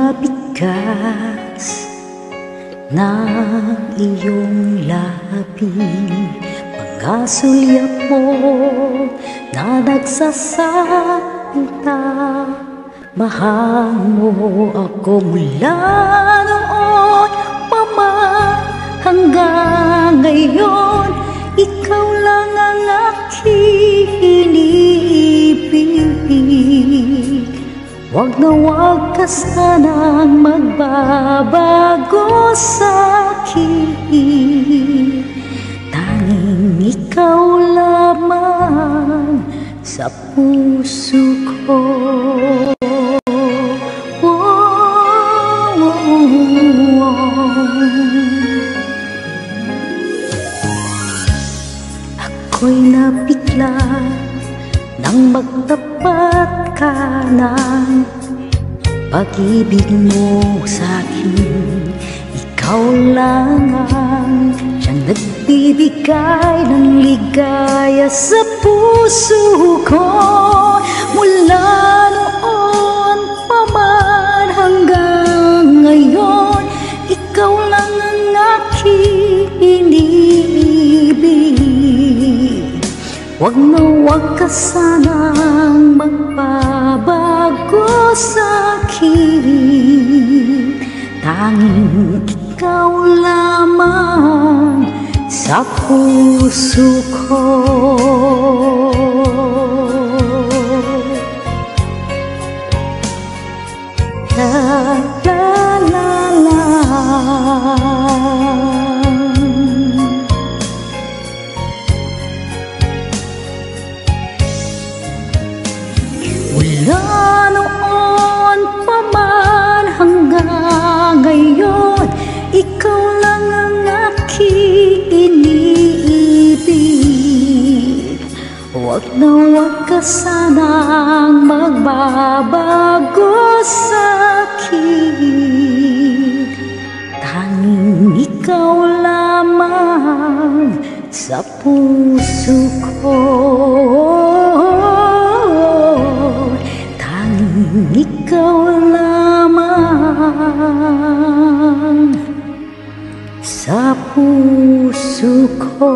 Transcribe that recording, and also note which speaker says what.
Speaker 1: nabigas ng iyong labi, mga sulyap mo na nagsasalita. Mahal mo ako mula noon pa man hanggang ngayon. Ikaw lang ang aking iniibig. Wag na wag ka sanang magbabago sa'kin. Tanging ikaw lamang sa puso ko. Ako'y nabigla nang magtapat ka ng pag-ibig mo sa'kin. Ikaw lang ang siyang nagbibigay ng ligaya sa puso ko. Mula noon pa man hanggang ngayon, ikaw lang ang aking iniibig. Wag na wag ka sanang magbabago sa'kin. Tanging ikaw lamang sa puso ko. La la la la. Mula noon pa man hanggang ngayon, ikaw lang ang aking iniibig. Wag na wag ka sanang magbabago sa'kin. Tanging ikaw lamang sa puso ko. Ikaw lamang sa puso ko.